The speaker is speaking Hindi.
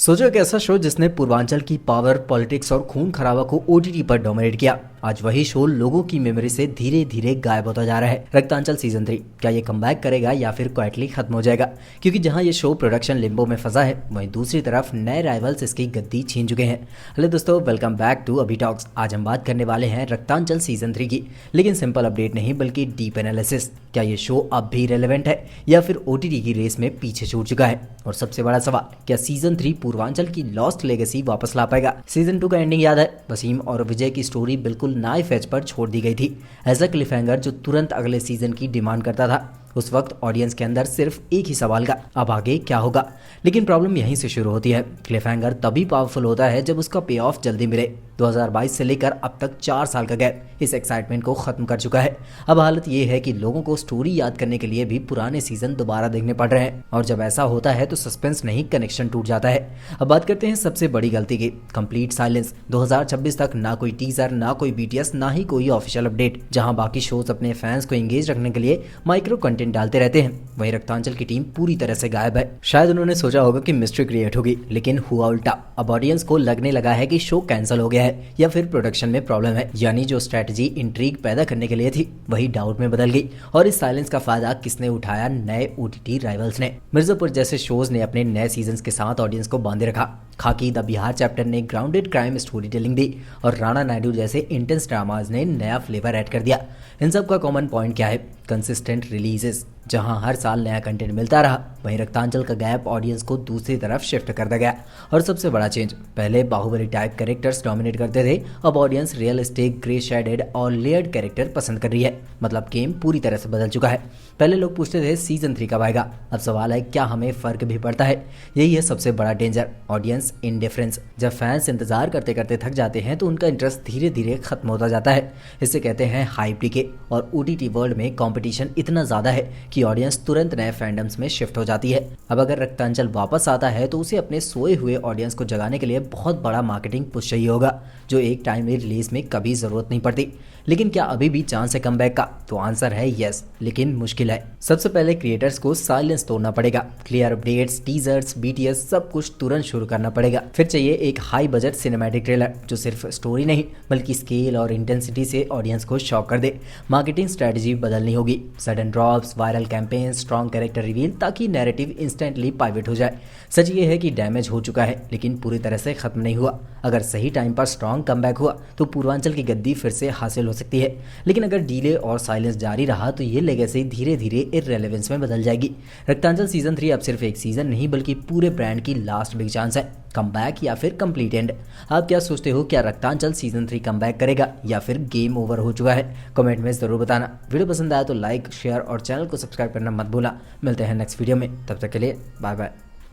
सोचो एक ऐसा शो जिसने पूर्वांचल की पावर, पॉलिटिक्स और खून खराबा को ओटीटी पर डोमिनेट किया। आज वही शो लोगों की मेमोरी से धीरे धीरे गायब होता जा रहा है। रक्तांचल सीजन 3 क्या ये कमबैक करेगा या फिर क्वाइटली खत्म हो जाएगा? क्योंकि जहां ये शो प्रोडक्शन लिम्बो में फंसा है, वहीं दूसरी तरफ नए राइवल्स इसकी गद्दी छीन चुके हैं। हेलो दोस्तों, वेलकम बैक टू अभी टॉक्स। आज हम बात करने वाले हैं रक्तांचल सीजन 3 की, लेकिन सिंपल अपडेट नहीं बल्कि डीप एनालिसिस। क्या ये शो अब भी रेलेवेंट है या फिर ओटीटी की रेस में पीछे छूट चुका है? और सबसे बड़ा सवाल, क्या सीजन 3 पूर्वांचल की लॉस्ट लेगेसी वापस ला पाएगा? सीजन 2 का एंडिंग याद है? वसीम और विजय की स्टोरी बिल्कुल नाइफ एज पर छोड़ दी गई थी। ऐसा क्लिफहैंगर जो तुरंत अगले सीजन की डिमांड करता था। उस वक्त ऑडियंस के अंदर सिर्फ एक ही सवाल का, अब आगे क्या होगा? लेकिन प्रॉब्लम यहीं से शुरू होती है। क्लिफहैंगर तभी पावरफुल होता है जब उसका पे ऑफ जल्दी मिले। 2022 से लेकर अब तक 4 साल का गैप इस एक्साइटमेंट को खत्म कर चुका है। अब हालत ये है कि लोगों को स्टोरी याद करने के लिए भी पुराने सीजन दोबारा देखने पड़ रहे हैं, और जब ऐसा होता है तो सस्पेंस नहीं, कनेक्शन टूट जाता है। अब बात करते हैं सबसे बड़ी गलती की, कंप्लीट साइलेंस। 2026 तक ना कोई टीजर, ना कोई बीटीएस, ना ही कोई ऑफिशियल अपडेट। जहां बाकी शोज अपने फैंस को एंगेज रखने के लिए माइक्रो कंटेंट डालते रहते हैं, वहीं रक्तांचल की टीम पूरी तरह से गायब है। शायद उन्होंने सोचा होगा कि मिस्ट्री क्रिएट होगी, लेकिन हुआ उल्टा। अब ऑडियंस को लगने लगा है कि शो कैंसिल हो गया है या फिर प्रोडक्शन में प्रॉब्लम है। यानी जो स्ट्रेटजी इंट्रीग पैदा करने के लिए थी, वही डाउट में बदल गई। और इस साइलेंस का फायदा किसने उठाया? नए ओटीटी राइवल्स ने। मिर्जापुर जैसे शोज ने अपने नए सीजन के साथ ऑडियंस को बांधे रखा। खाकी द बिहार चैप्टर ने grounded crime story telling the, और राणा नायडू जैसे इंटेंस ड्रामाज ने नया फ्लेवर ऐड कर दिया। इन सब का कॉमन पॉइंट क्या है? Consistent releases. जहां हर साल नया कंटेंट मिलता रहा, वहीं रक्तांचल का गैप ऑडियंस को दूसरी तरफ शिफ्ट करता गया। और सबसे बड़ा चेंज, पहले बाहुबली टाइप कैरेक्टर्स डोमिनेट करते थे, अब ऑडियंस रियलिस्टिक, ग्रे शेडेड और लेयर्ड कैरेक्टर पसंद कर रही है। मतलब गेम पूरी तरह से बदल चुका है। पहले लोग पूछते थे सीजन 3 कब आएगा, अब सवाल है क्या हमें फर्क भी पड़ता है? यही है सबसे बड़ा डेंजर, ऑडियंस इंडिफरेंस। जब फैंस इंतजार करते करते थक जाते हैं तो उनका इंटरेस्ट धीरे धीरे खत्म होता जाता है। इसे कहते हैं हाइप डीके। और ओटीटी वर्ल्ड में कंपटीशन इतना ज्यादा है कि ऑडियंस तुरंत नए फैंडम्स में शिफ्ट हो जाती है। अब अगर रक्तांचल वापस आता है तो उसे अपने सोए हुए ऑडियंस को जगाने के लिए बहुत बड़ा मार्केटिंग पुश चाहिए होगा, जो एक टाइम में रिलीज में कभी जरूरत नहीं पड़ती। लेकिन क्या अभी भी चांस है कमबैक का? तो आंसर है यस, लेकिन मुश्किल है। सबसे पहले क्रिएटर्स को साइलेंस तोड़ना पड़ेगा। क्लियर अपडेट्स, टीजर्स, बीटीएस सब कुछ तुरंत शुरू करना पड़ेगा। फिर चाहिए एक हाई बजट सिनेमैटिक ट्रेलर जो सिर्फ स्टोरी नहीं बल्कि स्केल और इंटेंसिटी से ऑडियंस को शॉक कर दे। मार्केटिंग स्ट्रेटजी बदलनी होगी, sudden drops, viral campaign, strong character reveal, ताकि नैरेटिव इंस्टेंटली पाइवट हो जाए। सच ये है कि डैमेज हो चुका है, लेकिन पूरी तरह से खत्म नहीं हुआ। अगर सही टाइम पर स्ट्रॉन्ग कमबैक हुआ तो पूर्वांचल की गद्दी फिर से हासिल हो सकती है। लेकिन अगर डीले और साइलेंस जारी रहा तो ये लेगेसी धीरे धीरे इररिलेवेंस में बदल जाएगी। रक्तांचल सीजन 3 अब सिर्फ एक सीजन नहीं बल्कि पूरे ब्रांड की लास्ट बिग चांस है। कमबैक या फिर कंप्लीट एंड? आप क्या सोचते हो? क्या रक्तांचल सीजन 3 कमबैक करेगा या फिर गेम ओवर हो चुका है? कमेंट में जरूर बताना। वीडियो पसंद आया तो लाइक, शेयर और चैनल को सब्सक्राइब करना मत भूलना। मिलते हैं नेक्स्ट वीडियो में, तब तक के लिए बाय बाय।